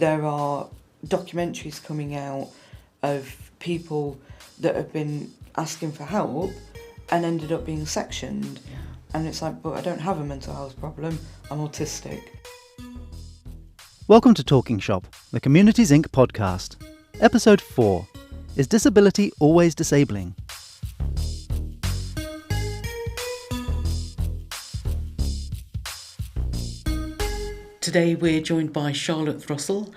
There are documentaries coming out of people that have been asking for help and ended up being sectioned. Yeah. And it's like, but I don't have a mental health problem, I'm autistic. Welcome to Talking Shop, the Communities Inc. podcast. Episode 4. Is disability always disabling? Today we're joined by Charlotte Throssel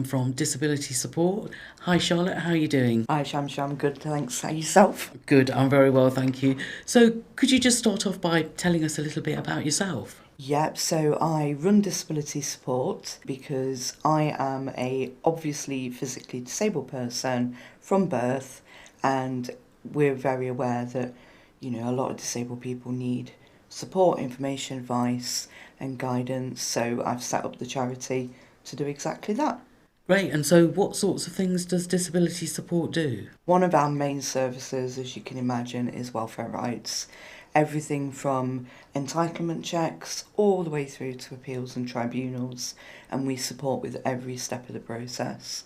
from Disability Support. Hi Charlotte, how are you doing? Hi Shamsher, I'm good, thanks. How yourself? Good, I'm very well, thank you. So could you just start off by telling us a little bit about yourself? Yep, so I run Disability Support because I am a obviously physically disabled person from birth, and we're very aware that, you know, a lot of disabled people need support, information, advice and guidance, so I've set up the charity to do exactly that. Great, and so what sorts of things does Disability Support do? One of our main services, as you can imagine, is welfare rights. Everything from entitlement checks all the way through to appeals and tribunals, and we support with every step of the process.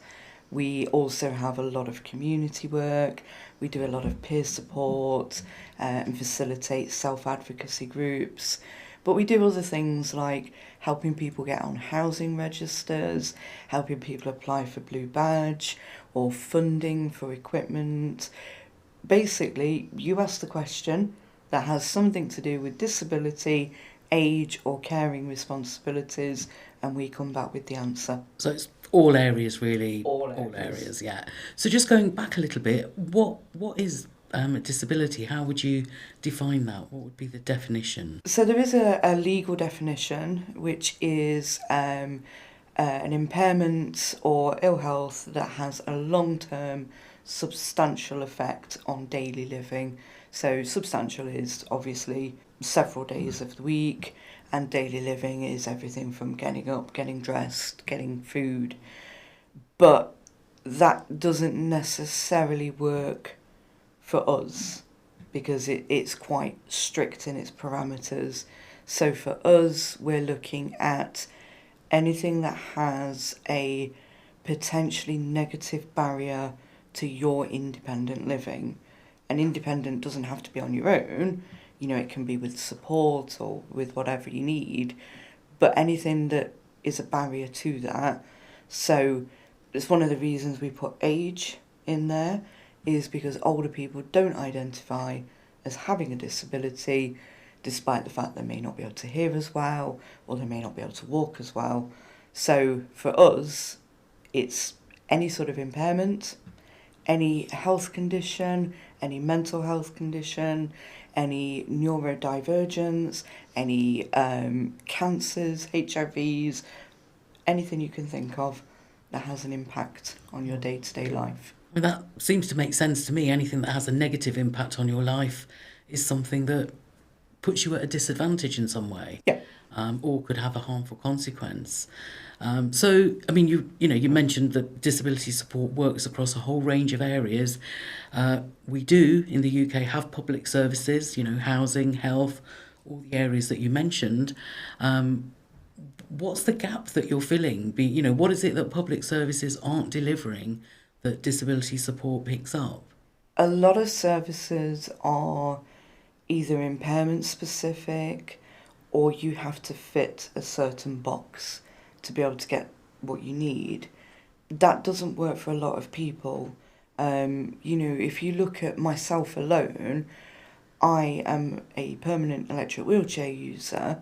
We also have a lot of community work, we do a lot of peer support and facilitate self-advocacy groups. But we do other things like helping people get on housing registers, helping people apply for Blue Badge, or funding for equipment. Basically, you ask the question that has something to do with disability, age or caring responsibilities, and we come back with the answer. So it's all areas really? All areas, yeah. So just going back a little bit, what is a disability? How would you define that? What would be the definition? So there is a legal definition, which is an impairment or ill health that has a long-term substantial effect on daily living. So substantial is obviously several days of the week, and daily living is everything from getting up, getting dressed, getting food. But that doesn't necessarily work for us because it's quite strict in its parameters. So for us, we're looking at anything that has a potentially negative barrier to your independent living. And independent doesn't have to be on your own, you know, it can be with support or with whatever you need, but anything that is a barrier to that. So it's one of the reasons we put age in there, is because older people don't identify as having a disability, despite the fact they may not be able to hear as well, or they may not be able to walk as well. So for us, it's any sort of impairment, any health condition, any mental health condition, any neurodivergence, any cancers, HIVs, anything you can think of that has an impact on your day-to-day life. Well, that seems to make sense to me. Anything that has a negative impact on your life is something that puts you at a disadvantage in some way. Yeah. Or could have a harmful consequence. So, I mean, you mentioned that disability support works across a whole range of areas. We do, in the UK, have public services, you know, housing, health, all the areas that you mentioned. What's the gap that you're filling? What is it that public services aren't delivering that disability support picks up? A lot of services are either impairment specific, or you have to fit a certain box to be able to get what you need. That doesn't work for a lot of people. If you look at myself alone, I am a permanent electric wheelchair user,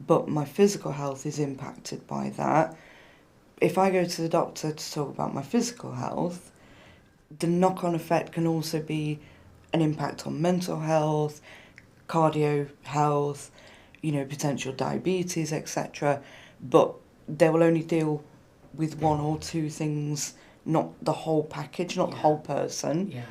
but my physical health is impacted by that. If I go to the doctor to talk about my physical health, the knock-on effect can also be an impact on mental health, cardio health, potential diabetes, etc. But they will only deal with one or two things, not the whole package, not the whole person. Yeah.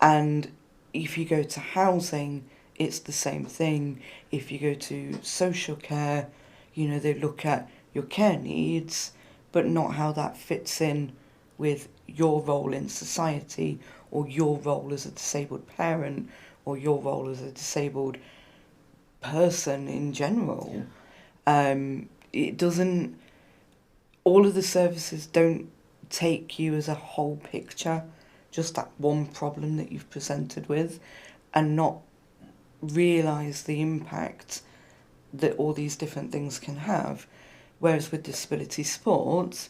And if you go to housing, it's the same thing. If you go to social care, they look at your care needs, but not how that fits in with your role in society, or your role as a disabled parent, or your role as a disabled person in general. It doesn't... all of the services don't take you as a whole picture, just that one problem that you've presented with, and not realise the impact that all these different things can have. Whereas with disability support,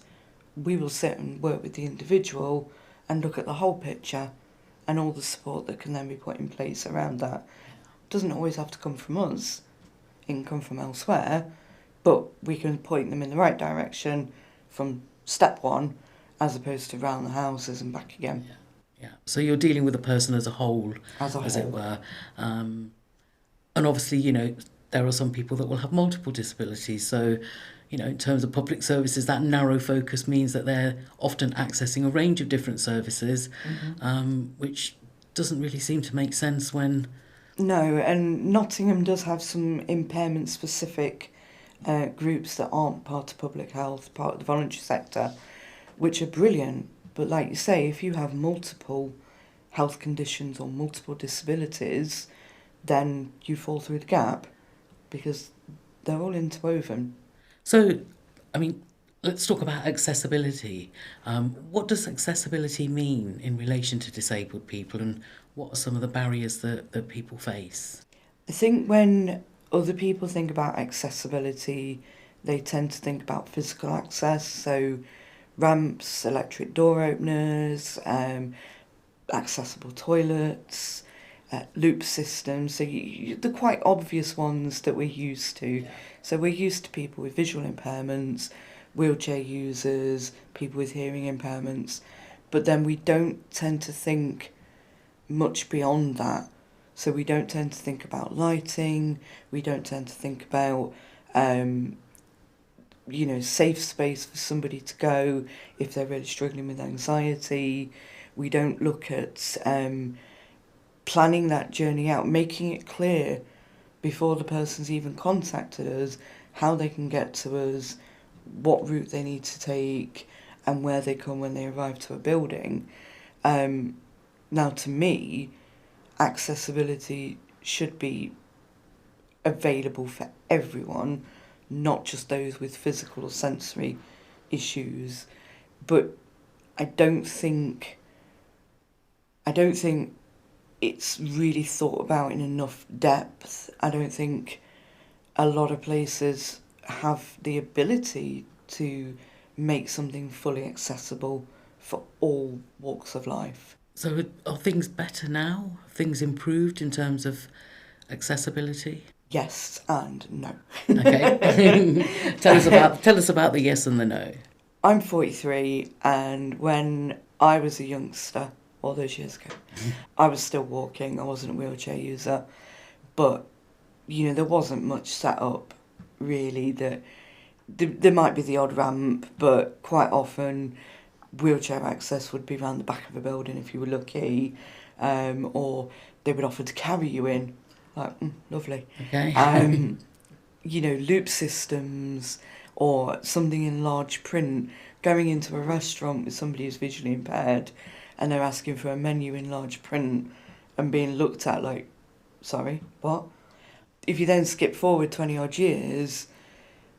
we will sit and work with the individual and look at the whole picture and all the support that can then be put in place around that. It doesn't always have to come from us, it can come from elsewhere, but we can point them in the right direction from step one as opposed to round the houses and back again. Yeah. So you're dealing with the person as a whole, as it were. And obviously, you know, there are some people that will have multiple disabilities. So, you know, in terms of public services, that narrow focus means that they're often accessing a range of different services, which doesn't really seem to make sense when... No, and Nottingham does have some impairment-specific groups that aren't part of public health, part of the voluntary sector, which are brilliant. But like you say, if you have multiple health conditions or multiple disabilities, then you fall through the gap because they're all interwoven. So, I mean, let's talk about accessibility. What does accessibility mean in relation to disabled people, and what are some of the barriers that people face? I think when other people think about accessibility, they tend to think about physical access, so ramps, electric door openers, accessible toilets, loop systems, so the quite obvious ones that we're used to. Yeah. So we're used to people with visual impairments, wheelchair users, people with hearing impairments, but then we don't tend to think much beyond that. So we don't tend to think about lighting, we don't tend to think about safe space for somebody to go if they're really struggling with anxiety. We don't look at planning that journey out, making it clear before the person's even contacted us how they can get to us, what route they need to take, and where they come when they arrive to a building. Now, to me, accessibility should be available for everyone, not just those with physical or sensory issues. But I don't think it's really thought about in enough depth. I don't think a lot of places have the ability to make something fully accessible for all walks of life. So are things better now? Have things improved in terms of accessibility? Yes and no. Okay. Tell us about the yes and the no. I'm 43, and when I was a youngster, all those years ago, I was still walking. I wasn't a wheelchair user, but there wasn't much set up really. That there might be the odd ramp, but quite often wheelchair access would be around the back of a building if you were lucky, or they would offer to carry you in. Like, lovely. Okay. Loop systems or something in large print, going into a restaurant with somebody who's visually impaired and they're asking for a menu in large print and being looked at like, sorry, what? If you then skip forward 20 odd years,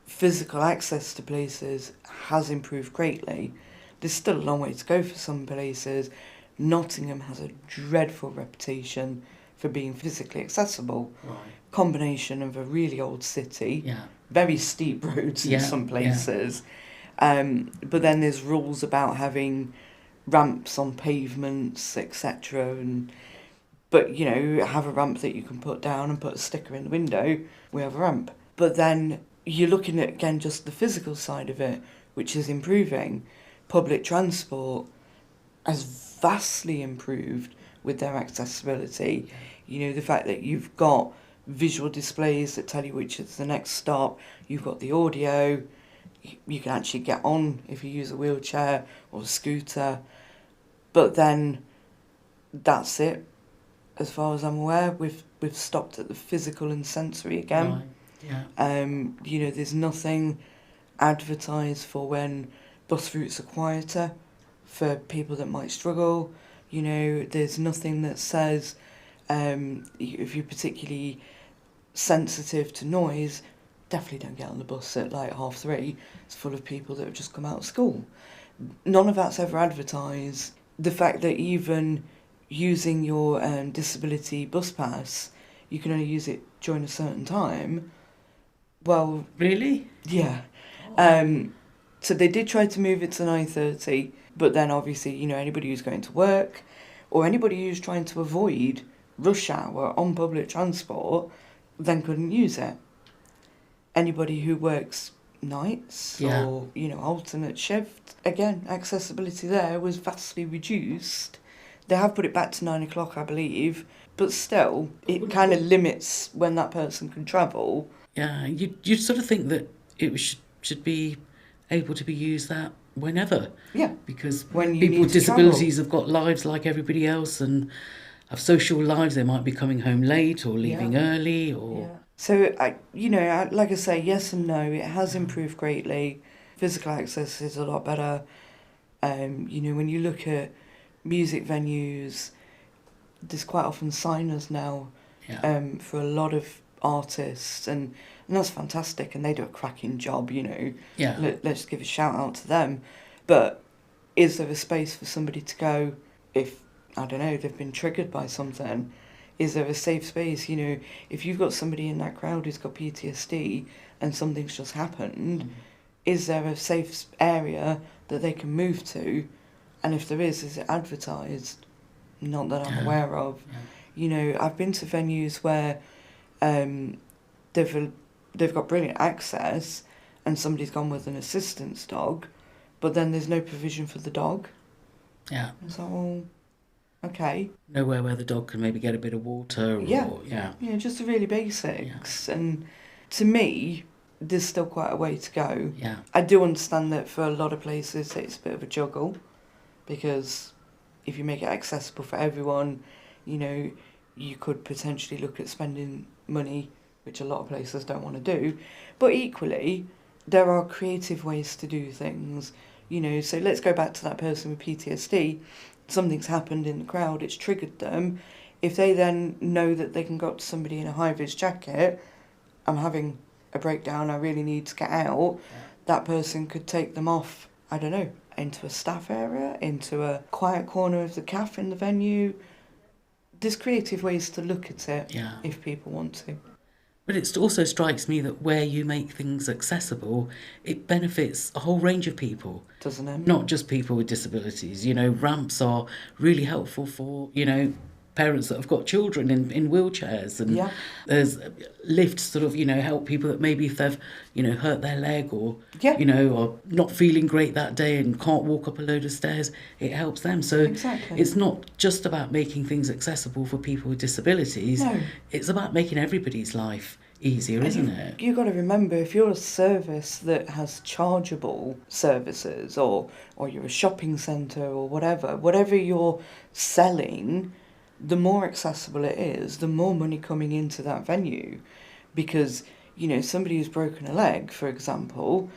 physical access to places has improved greatly. There's still a long way to go for some places. Nottingham has a dreadful reputation for being physically accessible. Right. Combination of a really old city, Yeah. very steep roads in some places. But then there's rules about having ramps on pavements, etc. But have a ramp that you can put down and put a sticker in the window. We have a ramp. But then you're looking at, again, just the physical side of it, which is improving. Public transport has vastly improved with their accessibility. The fact that you've got visual displays that tell you which is the next stop, you've got the audio, you can actually get on if you use a wheelchair or a scooter. But then that's it, as far as I'm aware. We've stopped at the physical and sensory again. Right. Yeah. There's nothing advertised for when bus routes are quieter for people that might struggle. There's nothing that says if you're particularly sensitive to noise, definitely don't get on the bus at like 3:30. It's full of people that have just come out of school. None of that's ever advertised. The fact that even using your disability bus pass, you can only use it during a certain time. Well, Really? yeah. So they did try to move it to 9:30, but then obviously, you know, anybody who's going to work or anybody who's trying to avoid rush hour on public transport then couldn't use it. Anybody who works nights or, you know, alternate shift, again, accessibility there was vastly reduced. They have put it back to 9 o'clock, I believe, but still, it kind of limits when that person can travel. Yeah, you'd sort of think that it should be able to be used that whenever. Yeah. Because when you people with need to disabilities travel. have got lives like everybody else and have social lives. They might be coming home late or leaving early or... Yeah. So, like I say, yes and no. It has improved greatly. Physical access is a lot better. When you look at music venues, there's quite often signers now for a lot of artists, and that's fantastic, and they do a cracking job, you know. Yeah. Let's give a shout out to them. But is there a space for somebody to go if, I don't know, they've been triggered by something? Is there a safe space? You know, if you've got somebody in that crowd who's got PTSD and something's just happened, is there a safe area that they can move to? And if there is it advertised? Not that I'm aware of. Yeah. You know, I've been to venues where they've got brilliant access and somebody's gone with an assistance dog, but then there's no provision for the dog. Yeah. It's like, well, okay. Nowhere where the dog can maybe get a bit of water. Yeah, just the really basics. Yeah. And to me, there's still quite a way to go. Yeah. I do understand that for a lot of places it's a bit of a juggle, because if you make it accessible for everyone, you know, you could potentially look at spending money, which a lot of places don't want to do. But equally, there are creative ways to do things. You know, so let's go back to that person with PTSD. Something's happened in the crowd, it's triggered them. If they then know that they can go up to somebody in a high-vis jacket, I'm having a breakdown, I really need to get out, that person could take them off, I don't know, into a staff area, into a quiet corner of the cafe in the venue. There's creative ways to look at it if people want to. But it also strikes me that where you make things accessible, it benefits a whole range of people. Doesn't it? Not just people with disabilities. You know, ramps are really helpful for, you know, parents that have got children in wheelchairs. And there's lifts sort of, you know, help people that maybe if they've, you know, hurt their leg or, you know, or not feeling great that day and can't walk up a load of stairs, it helps them. So it's not just about making things accessible for people with disabilities. No. It's about making everybody's life easier, isn't it? You've got to remember, if you're a service that has chargeable services or you're a shopping centre or whatever you're selling, the more accessible it is, the more money coming into that venue. Because, you know, somebody who's broken a leg, for example,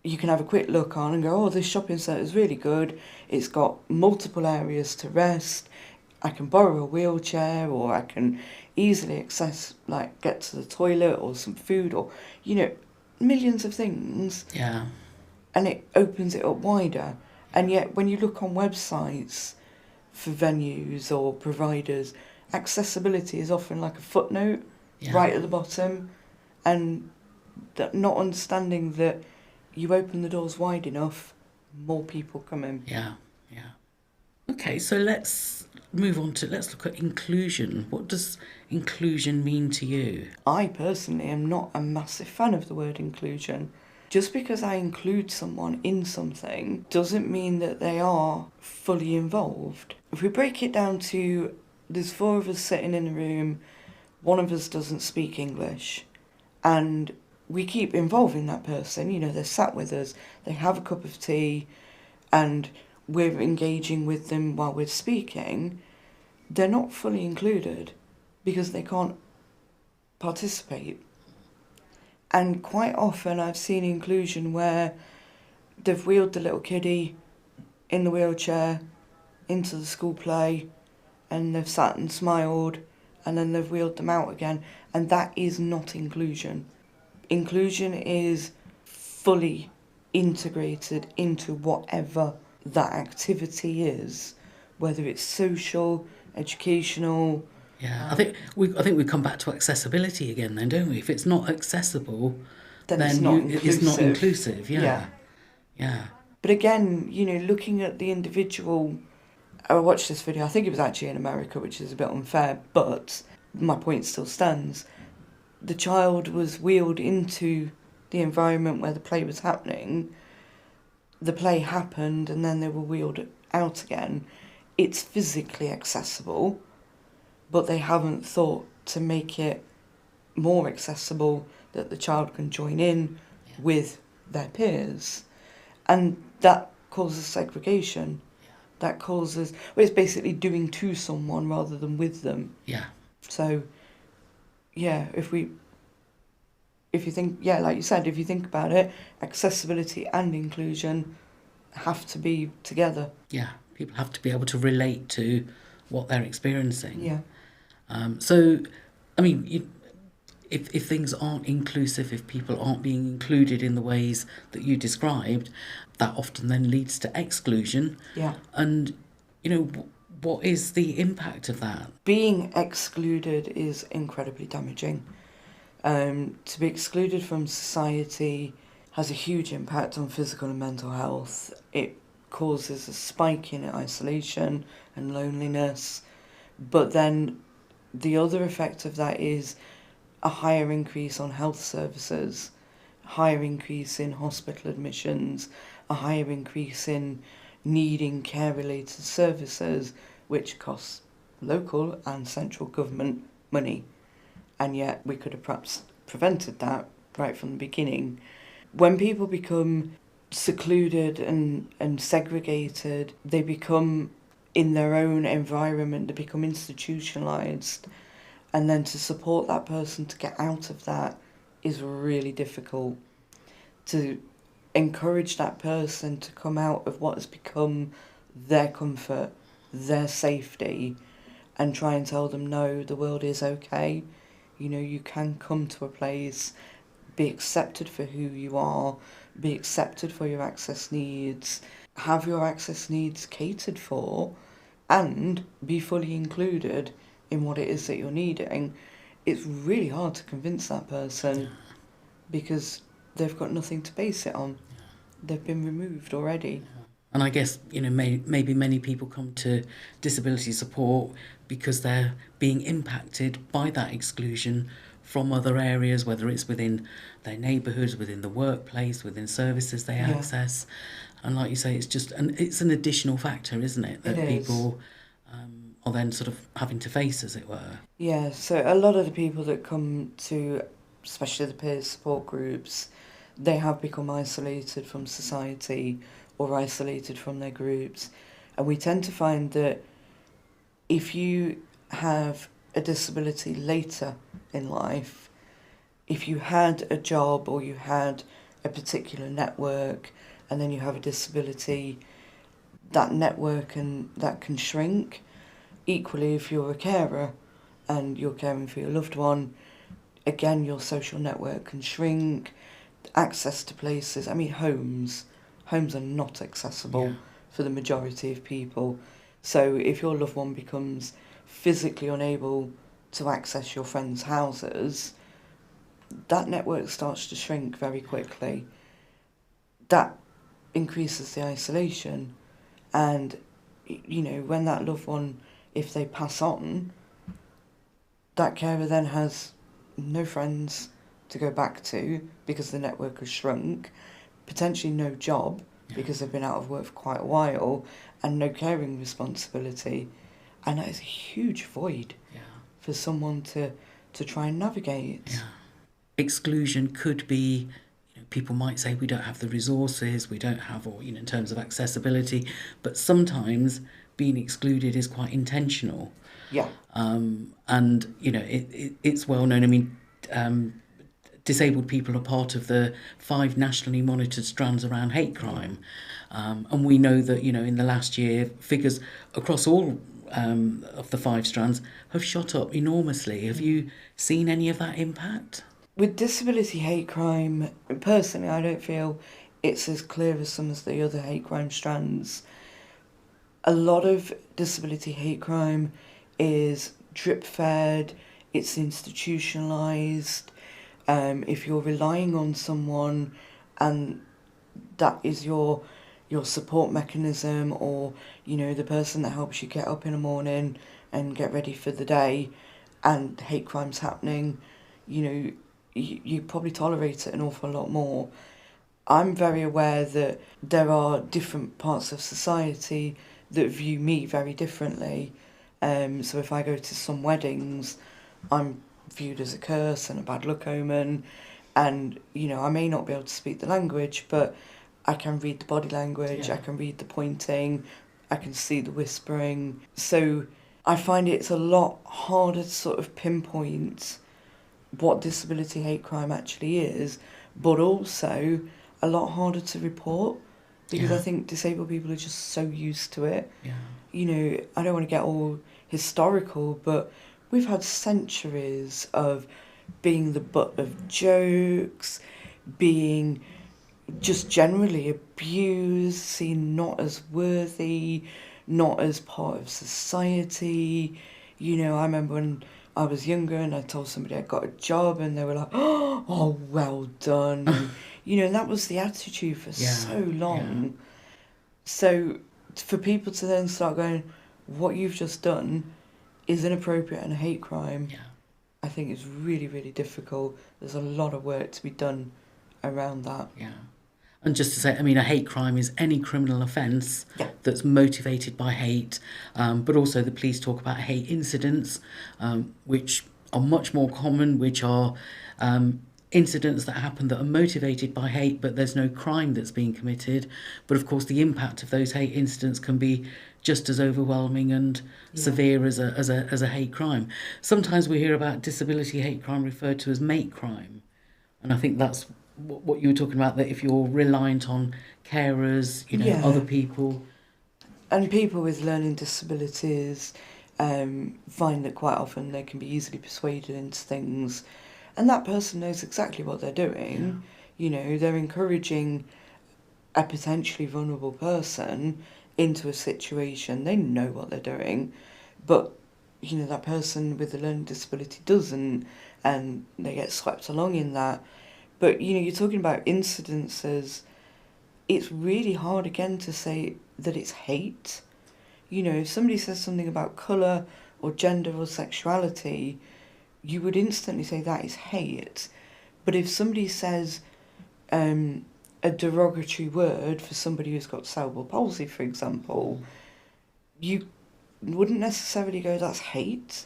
you can have a quick look on and go, oh, this shopping centre is really good. It's got multiple areas to rest. I can borrow a wheelchair, or I can easily access, like, get to the toilet or some food, or, you know, millions of things. Yeah. And it opens it up wider. And yet, when you look on websites for venues or providers, accessibility is often like a footnote right at the bottom, and that not understanding that you open the doors wide enough, more people come in. Yeah. Okay, so let's move on to, let's look at inclusion. What does inclusion mean to you? I personally am not a massive fan of the word inclusion. Just because I include someone in something doesn't mean that they are fully involved. If we break it down to, there's 4 of us sitting in a room, one of us doesn't speak English, and we keep involving that person, you know, they're sat with us, they have a cup of tea, and we're engaging with them while we're speaking, they're not fully included because they can't participate. And quite often I've seen inclusion where they've wheeled the little kiddie in the wheelchair into the school play, and they've sat and smiled, and then they've wheeled them out again, and that is not inclusion. Inclusion is fully integrated into whatever that activity is, whether it's social, educational. Yeah, I think we come back to accessibility again then, don't we? If it's not accessible, Then it's then not it's not inclusive. inclusive. Yeah. Yeah. But again, looking at the individual, I watched this video, I think it was actually in America, which is a bit unfair, but my point still stands. The child was wheeled into the environment where the play was happening. The play happened and then they were wheeled out again. It's physically accessible, but they haven't thought to make it more accessible that the child can join in with their peers. And that causes segregation. That causes, it's basically doing to someone rather than with them. Yeah. So, yeah, if you think, like you said, if you think about it, accessibility and inclusion have to be together. Yeah, people have to be able to relate to what they're experiencing. Yeah. So, I mean, if things aren't inclusive, if people aren't being included in the ways that you described, that often then leads to exclusion. Yeah. And, what is the impact of that? Being excluded is incredibly damaging. To be excluded from society has a huge impact on physical and mental health. It causes a spike in isolation and loneliness. But then the other effect of that is a higher increase on health services, a higher increase in hospital admissions, a higher increase in needing care-related services, which costs local and central government money. And yet we could have perhaps prevented that right from the beginning. When people become secluded and segregated, they become in their own environment, they become institutionalised. And then to support that person to get out of that is really difficult. To encourage that person to come out of what has become their comfort, their safety, and try and tell them, no, the world is okay. You can come to a place, be accepted for who you are, be accepted for your access needs, have your access needs catered for, and be fully included in what it is that you're needing. It's really hard to convince that person because they've got nothing to base it on. They've been removed already. And I guess, maybe many people come to disability support because they're being impacted by that exclusion from other areas, whether it's within their neighbourhoods, within the workplace, within services they access. And like you say, it's an additional factor, isn't it? That people are then sort of having to face, as it were. Yeah, so a lot of the people that come to, especially the peer support groups, they have become isolated from society or isolated from their groups. And we tend to find that if you have a disability later in life, if you had a job or you had a particular network and then you have a disability, that network that can shrink. Equally, if you're a carer and you're caring for your loved one, again, your social network can shrink. Access to places, homes are not accessible for the majority of people. So if your loved one becomes physically unable to access your friends' houses, that network starts to shrink very quickly. That increases the isolation. And, when that loved one, if they pass on, that carer then has no friends to go back to because the network has shrunk, potentially no job because they've been out of work for quite a while, and no caring responsibility. And that is a huge void for someone to try and navigate. Yeah. Exclusion could be, people might say we don't have the resources, we don't have, or, in terms of accessibility, but sometimes being excluded is quite intentional. Yeah. And, it's well known. Disabled people are part of the 5 nationally monitored strands around hate crime. And we know that, in the last year, figures across all of the 5 strands have shot up enormously. Have you seen any of that impact? With disability hate crime, personally, I don't feel it's as clear as some of the other hate crime strands. A lot of disability hate crime is drip-fed, it's institutionalised. If you're relying on someone and that is your support mechanism, or the person that helps you get up in the morning and get ready for the day, and hate crime's happening, you probably tolerate it an awful lot more. I'm very aware that there are different parts of society that view me very differently. So if I go to some weddings, I'm viewed as a curse and a bad luck omen, and I may not be able to speak the language, but I can read the body language, I can read the pointing, I can see the whispering. So I find it's a lot harder to sort of pinpoint what disability hate crime actually is, but also a lot harder to report, because I think disabled people are just so used to it. I don't want to get all historical, but we've had centuries of being the butt of jokes, being just generally abused, seen not as worthy, not as part of society. I remember when I was younger and I told somebody I got a job and they were like, oh, well done. And, that was the attitude for so long. So for people to then start going, what you've just done is inappropriate and a hate crime, I think it's really, really difficult. There's a lot of work to be done around that. And just to say, a hate crime is any criminal offence that's motivated by hate, but also the police talk about hate incidents, which are much more common, which are incidents that happen that are motivated by hate, but there's no crime that's being committed. But of course, the impact of those hate incidents can be just as overwhelming and severe as a hate crime. Sometimes we hear about disability hate crime referred to as mate crime, and I think that's what you were talking about, that if you're reliant on carers, other people. And people with learning disabilities find that quite often they can be easily persuaded into things, and that person knows exactly what they're doing. They're encouraging a potentially vulnerable person into a situation. They know what they're doing, but that person with the learning disability doesn't, and they get swept along in that. But, you're talking about incidences. It's really hard, again, to say that it's hate. If somebody says something about colour or gender or sexuality, you would instantly say that is hate. But if somebody says a derogatory word for somebody who's got cerebral palsy, for example, you wouldn't necessarily go, that's hate.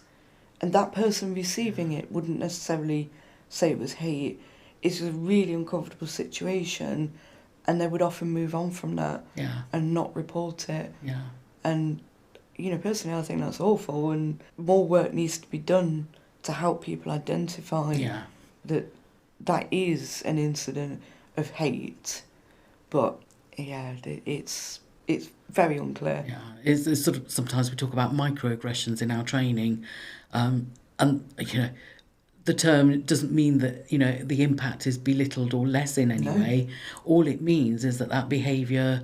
And that person receiving it wouldn't necessarily say it was hate. It's a really uncomfortable situation, and they would often move on from that and not report it. And, personally, I think that's awful, and more work needs to be done to help people identify that is an incident of hate. But, it's very unclear. It's sort of, sometimes we talk about microaggressions in our training, and, the term doesn't mean that, the impact is belittled or less in any way. All it means is that behaviour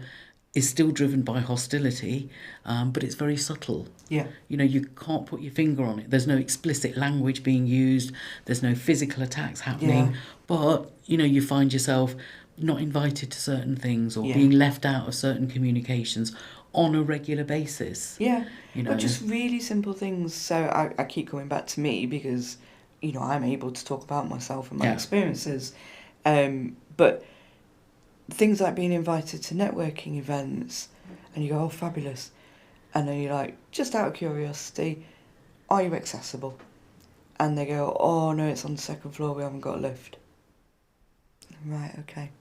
is still driven by hostility, but it's very subtle. You can't put your finger on it. There's no explicit language being used. There's no physical attacks happening. But, you find yourself not invited to certain things, or being left out of certain communications on a regular basis. But just really simple things. So I keep coming back to me because I'm able to talk about myself and my experiences. But things like being invited to networking events, and you go, oh, fabulous. And then you're like, just out of curiosity, are you accessible? And they go, oh, no, it's on the second floor, we haven't got a lift. Right, okay.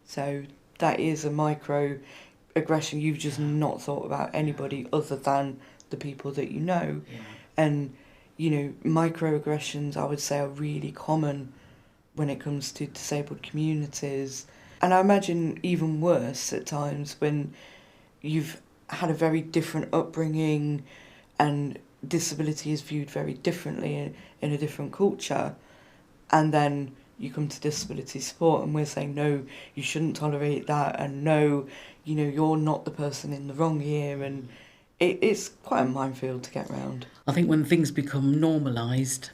So that is a microaggression. You've just not thought about anybody other than the people that you know. And microaggressions, I would say, are really common when it comes to disabled communities. And I imagine even worse at times when you've had a very different upbringing and disability is viewed very differently in a different culture, And then you come to disability support and we're saying, no, you shouldn't tolerate that, and no, you're not the person in the wrong here, and it's quite a minefield to get around. I think when things become normalised,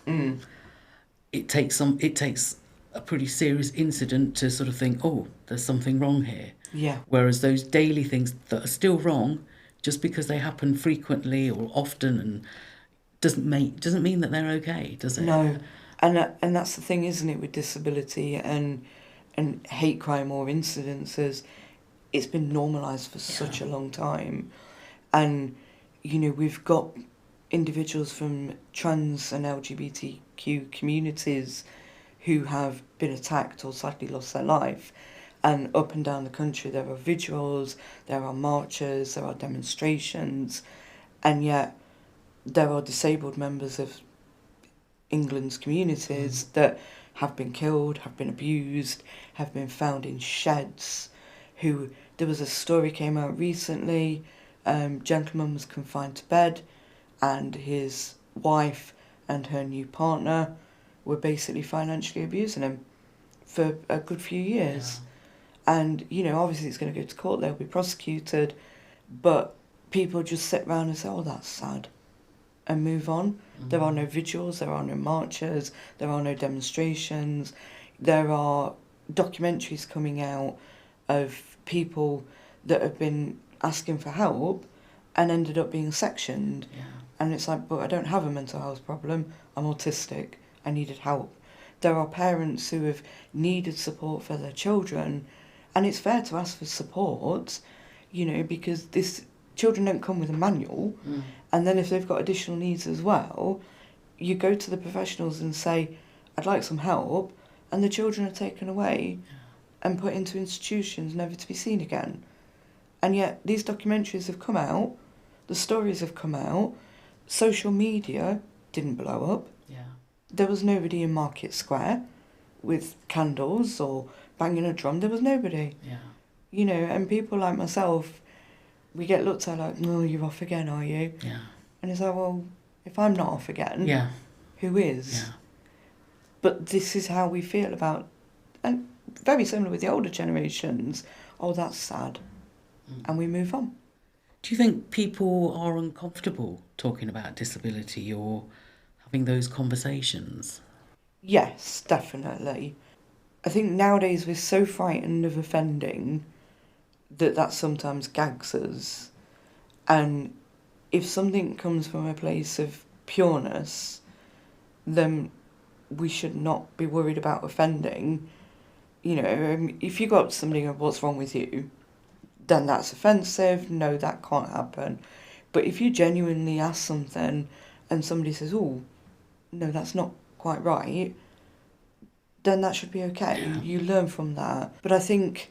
it takes a pretty serious incident to sort of think, oh, there's something wrong here. Yeah. Whereas those daily things that are still wrong, just because they happen frequently or often, and doesn't mean that they're okay, does it? No, and that's the thing, isn't it, with disability and hate crime or incidences, it's been normalised for such a long time, and we've got individuals from trans and LGBTQ communities who have been attacked or sadly lost their life. And up and down the country there are vigils, there are marches, there are demonstrations, and yet there are disabled members of England's communities that have been killed, have been abused, have been found in sheds. There was a story came out recently, gentleman was confined to bed and his wife and her new partner were basically financially abusing him for a good few years. And, obviously it's going to go to court, they'll be prosecuted, but people just sit around and say, oh, that's sad, and move on. There are no vigils, there are no marches, there are no demonstrations. There are documentaries coming out of people that have been asking for help and ended up being sectioned. Yeah. And it's like, but I don't have a mental health problem, I'm autistic, I needed help. There are parents who have needed support for their children, and it's fair to ask for support, because children don't come with a manual, and then if they've got additional needs as well, you go to the professionals and say, I'd like some help, and the children are taken away and put into institutions never to be seen again. And yet these documentaries have come out, the stories have come out, social media didn't blow up. Yeah. There was nobody in Market Square with candles or banging a drum. There was nobody. Yeah. And people like myself, we get looked at like, no, you're off again, are you? Yeah. And it's like, well, if I'm not off again, who is? Yeah. But this is how we feel about, and very similar with the older generations, oh, that's sad. And we move on. Do you think people are uncomfortable talking about disability or having those conversations? Yes, definitely. I think nowadays we're so frightened of offending that sometimes gags us. And if something comes from a place of pureness, then we should not be worried about offending. If you go up to somebody and go, what's wrong with you? Then that's offensive. No, that can't happen. But if you genuinely ask something and somebody says, oh, no, that's not quite right, then that should be okay. Yeah. You learn from that. But I think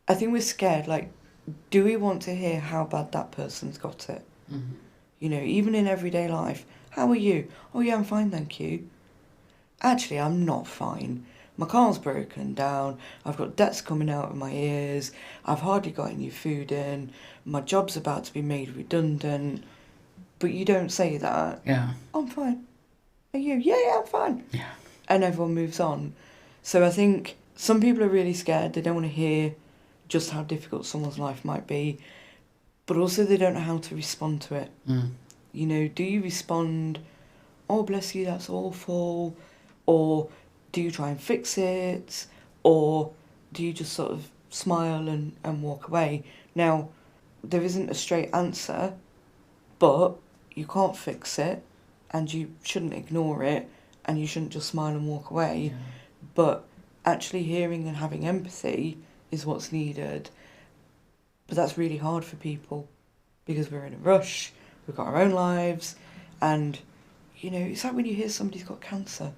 we're scared, like, do we want to hear how bad that person's got it? Even in everyday life, how are you? Oh yeah, I'm fine, thank you. Actually, I'm not fine. My car's broken down, I've got debts coming out of my ears, I've hardly got any food in, my job's about to be made redundant. But you don't say that. Yeah. I'm fine. Are you? Yeah, I'm fine. Yeah. And everyone moves on. So I think some people are really scared, they don't want to hear just how difficult someone's life might be, but also they don't know how to respond to it. Do you respond, oh bless you, that's awful, or do you try and fix it, or do you just sort of smile and walk away? Now, there isn't a straight answer, but you can't fix it, and you shouldn't ignore it, and you shouldn't just smile and walk away. But actually hearing and having empathy is what's needed. But that's really hard for people because we're in a rush, we've got our own lives, and it's like when you hear somebody's got cancer.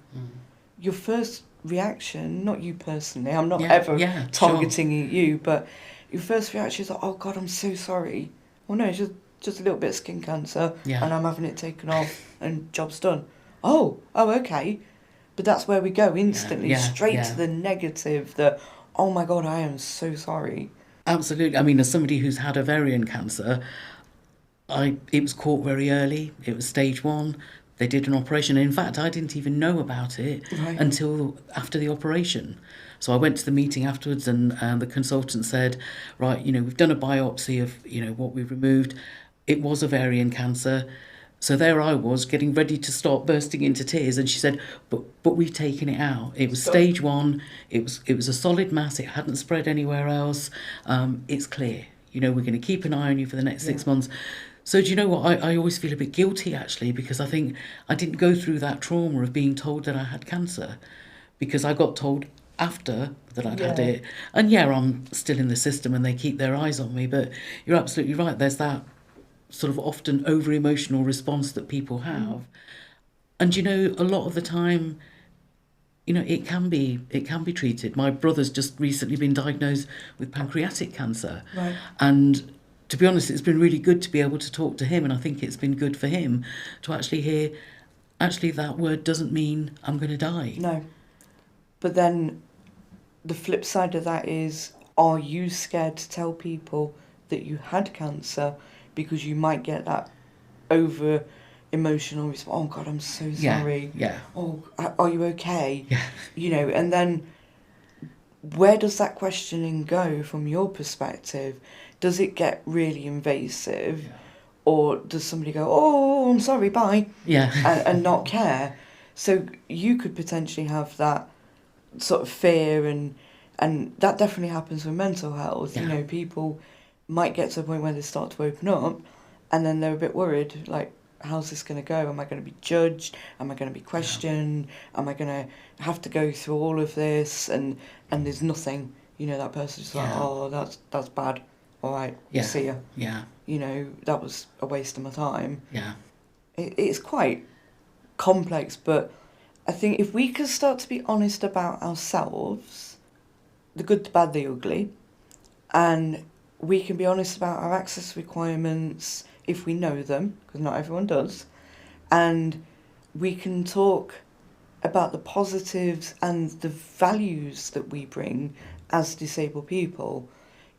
Your first reaction, not you personally, I'm not ever targeting you, but your first reaction is like, oh God, I'm so sorry. Well, no, it's just a little bit of skin cancer, and I'm having it taken off, and job's done. Oh, okay. But that's where we go instantly, straight to the negative, oh my God, I am so sorry. Absolutely. I mean, as somebody who's had ovarian cancer, it was caught very early. It was stage 1. They did an operation. In fact, I didn't even know about it until after the operation. So I went to the meeting afterwards, and the consultant said, right, we've done a biopsy of, what we've removed. It was ovarian cancer. So there I was, getting ready to start bursting into tears, and she said, "But we've taken it out. It was stage 1. It was a solid mass. It hadn't spread anywhere else. It's clear. We're going to keep an eye on you for the next 6 months." So do you know what? I always feel a bit guilty, actually, because I think I didn't go through that trauma of being told that I had cancer, because I got told after that I'd had it. And I'm still in the system and they keep their eyes on me. But you're absolutely right. There's that sort of often over-emotional response that people have. And a lot of the time, it can be treated. My brother's just recently been diagnosed with pancreatic cancer. Right. And to be honest, it's been really good to be able to talk to him, and I think it's been good for him to actually hear, actually that word doesn't mean I'm going to die. No. But then the flip side of that is, are you scared to tell people that you had cancer? Because you might get that over emotional response. Oh God, I'm so sorry. Yeah. Oh, are you okay? Yeah. And then where does that questioning go from your perspective? Does it get really invasive? Yeah. Or does somebody go, oh, I'm sorry, bye? Yeah. and not care? So you could potentially have that sort of fear, and that definitely happens with mental health. Yeah. People might get to a point where they start to open up, and then they're a bit worried, like, how's this going to go? Am I going to be judged? Am I going to be questioned? Am I going to have to go through all of this? And there's nothing, that person's like, oh, that's bad. All right, see ya. Yeah. That was a waste of my time. Yeah. It's quite complex, but I think if we could start to be honest about ourselves, the good, the bad, the ugly, and we can be honest about our access requirements if we know them, because not everyone does, and we can talk about the positives and the values that we bring as disabled people,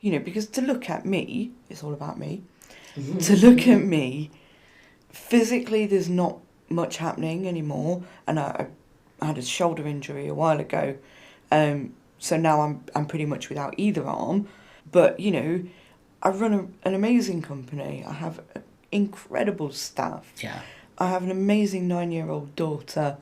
because to look at me, it's all about me, to look at me, physically there's not much happening anymore, and I had a shoulder injury a while ago, so now I'm pretty much without either arm. But, I run an amazing company. I have incredible staff. Yeah. I have an amazing 9-year-old daughter,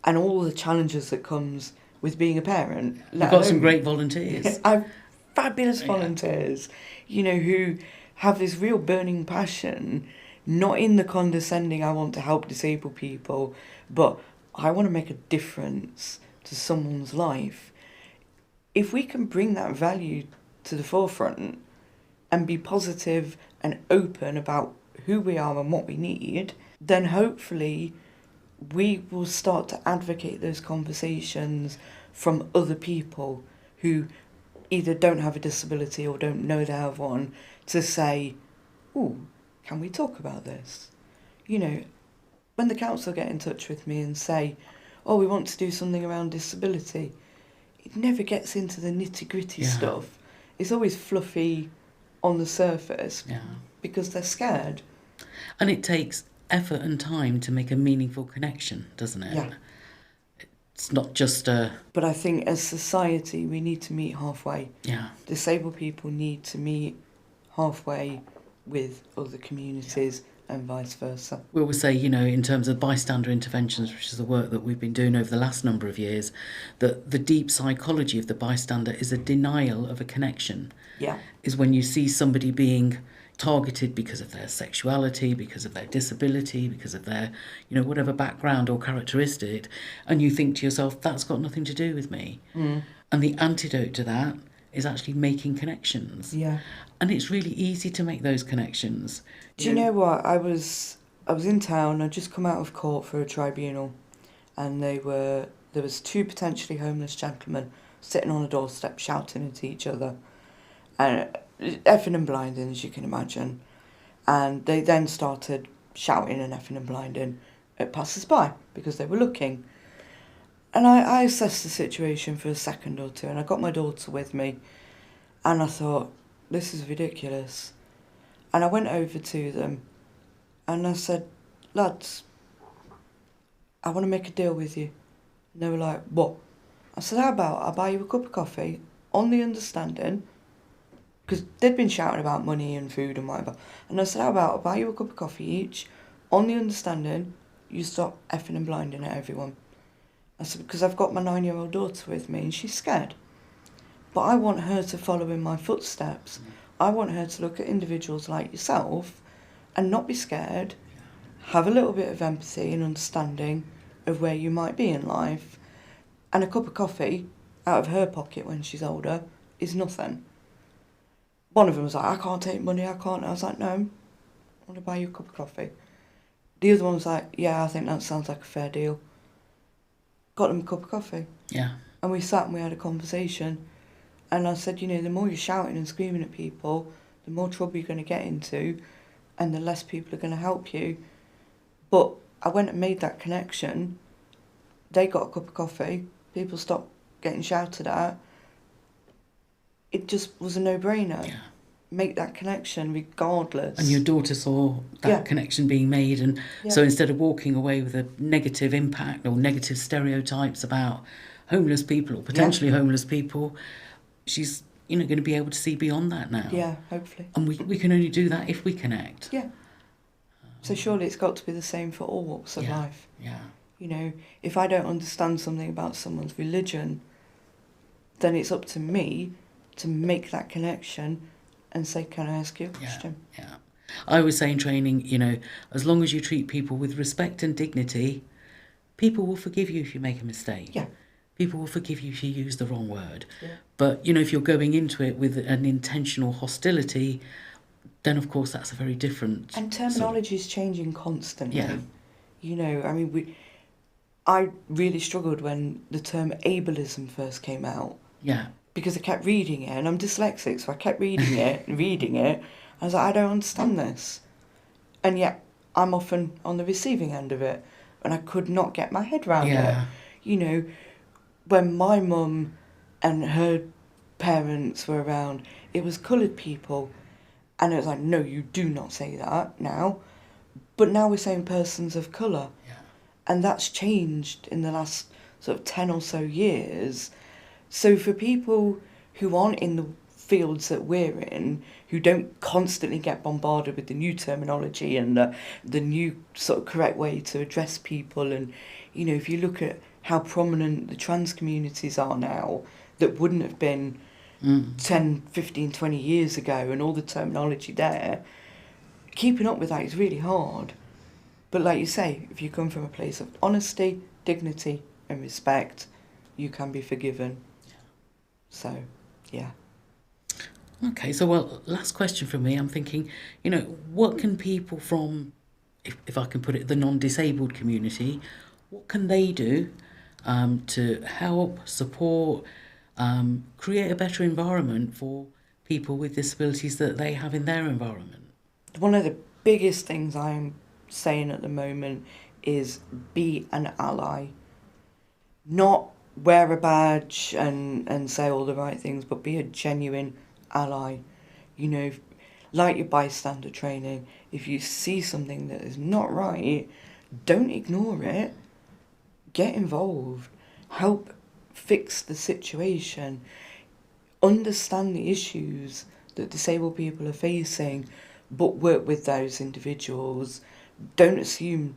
and all the challenges that comes with being a parent. You've got some great volunteers. I have fabulous volunteers, who have this real burning passion, not in the condescending, I want to help disabled people, but I want to make a difference to someone's life. If we can bring that value to the forefront and be positive and open about who we are and what we need, then hopefully we will start to advocate those conversations from other people who either don't have a disability or don't know they have one, to say, oh, can we talk about this? When the council get in touch with me and say, oh, we want to do something around disability, it never gets into the nitty-gritty stuff. It's always fluffy on the surface because they're scared. And it takes effort and time to make a meaningful connection, doesn't it? Yeah. It's not just a... But I think as society, we need to meet halfway. Yeah. Disabled people need to meet halfway with other communities and vice versa. We always say, in terms of bystander interventions, which is the work that we've been doing over the last number of years, that the deep psychology of the bystander is a denial of a connection. Yeah. Is when you see somebody being targeted because of their sexuality, because of their disability, because of their, whatever background or characteristic, and you think to yourself, that's got nothing to do with me. Mm. And the antidote to that is actually making connections. Yeah. And it's really easy to make those connections. Do you know what? I was in town. I'd just come out of court for a tribunal, and there was 2 potentially homeless gentlemen sitting on a doorstep shouting at each other, and effing and blinding, as you can imagine. And they then started shouting and effing and blinding at passers-by because they were looking. And I assessed the situation for a second or two, and I got my daughter with me, and I thought, this is ridiculous. And I went over to them and I said, lads, I want to make a deal with you. And they were like, what? I said, how about I buy you a cup of coffee on the understanding, because they'd been shouting about money and food and whatever. And I said, how about I buy you a cup of coffee each on the understanding you stop effing and blinding at everyone. I said, because I've got my 9-year-old daughter with me and she's scared. But I want her to follow in my footsteps. I want her to look at individuals like yourself and not be scared, have a little bit of empathy and understanding of where you might be in life. And a cup of coffee out of her pocket when she's older is nothing. One of them was like, I can't take money, I can't. I was like, no, I want to buy you a cup of coffee. The other one was like, yeah, I think that sounds like a fair deal. Got them a cup of coffee. Yeah. And we sat and we had a conversation. And I said, the more you're shouting and screaming at people, the more trouble you're going to get into and the less people are going to help you. But I went and made that connection. They got a cup of coffee. People stopped getting shouted at. It just was a no-brainer. Yeah. Make that connection regardless. And your daughter saw that connection being made, and so instead of walking away with a negative impact or negative stereotypes about homeless people or potentially homeless people, she's going to be able to see beyond that now. Yeah, hopefully. And we can only do that if we connect. Yeah. So surely it's got to be the same for all walks of life. Yeah. If I don't understand something about someone's religion, then it's up to me to make that connection and say, can I ask you a question? Yeah. I always say in training, as long as you treat people with respect and dignity, people will forgive you if you make a mistake. Yeah. People will forgive you if you use the wrong word. Yeah. But, if you're going into it with an intentional hostility, then of course that's a very different... And terminology is changing constantly. Yeah. I really struggled when the term ableism first came out. Yeah. Because I kept reading it, and I'm dyslexic, so I kept reading it and reading it. I was like, I don't understand this. And yet, I'm often on the receiving end of it, and I could not get my head around it. When my mum and her parents were around, it was coloured people, and it was like, no, you do not say that now. But now we're saying persons of colour. Yeah. And that's changed in the last sort of 10 or so years. So for people who aren't in the fields that we're in, who don't constantly get bombarded with the new terminology and the new sort of correct way to address people, and, if you look at how prominent the trans communities are now, that wouldn't have been 10, 15, 20 years ago, and all the terminology there, keeping up with that is really hard. But like you say, if you come from a place of honesty, dignity and respect, you can be forgiven. So, yeah. Okay, so last question from me. I'm thinking, what can people from, if I can put it, the non-disabled community, what can they do to help, support, create a better environment for people with disabilities that they have in their environment? One of the biggest things I'm saying at the moment is be an ally. Not wear a badge and say all the right things, but be a genuine ally. Like your bystander training, if you see something that is not right, don't ignore it. Get involved. Help fix the situation. Understand the issues that disabled people are facing, but work with those individuals. Don't assume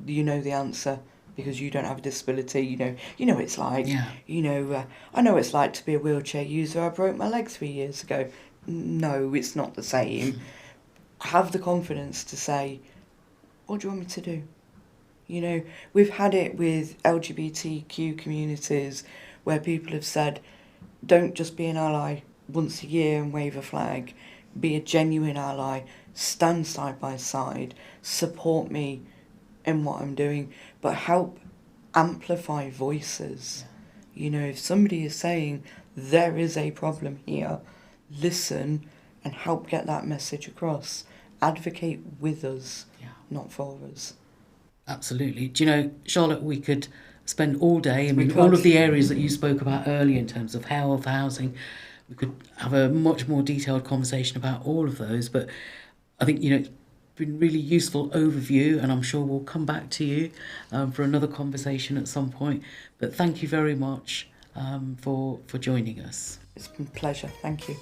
you know the answer because you don't have a disability. You know what it's like. Yeah. I know what it's like to be a wheelchair user. I broke my leg 3 years ago. No, it's not the same. Have the confidence to say, what do you want me to do? We've had it with LGBTQ communities where people have said, don't just be an ally once a year and wave a flag. Be a genuine ally. Stand side by side. Support me in what I'm doing, but help amplify voices. If somebody is saying there is a problem here, listen and help get that message across. Advocate with us, not for us. Absolutely. Do you know, Charlotte, we could spend all day, all of the areas that you spoke about earlier in terms of health, housing, we could have a much more detailed conversation about all of those, but I think, been really useful overview, and I'm sure we'll come back to you for another conversation at some point. But thank you very much for joining us. It's been a pleasure. Thank you.